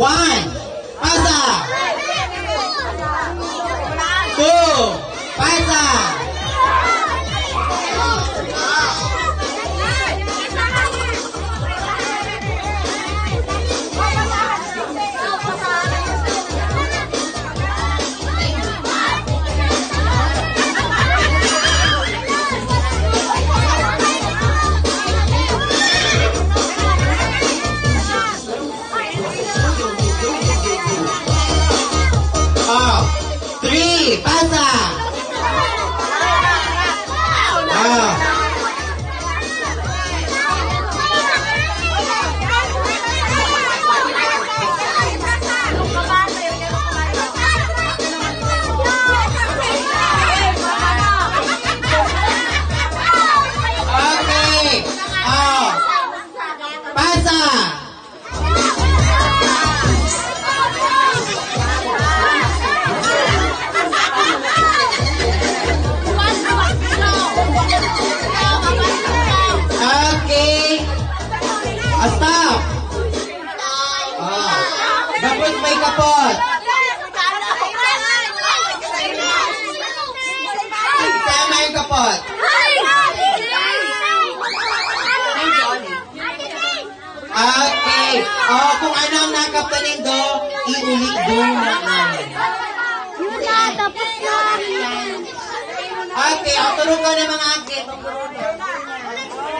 1. Pasa. 2. Pasa. 3. Pasa. Okay. Pasa. Okay. Stop. Dapat may kapot. Isama yung kapot. Okay. Kung ano ang nakaptanin do, iulit do na. Tapos na. Okay, turugan ng mga angkin.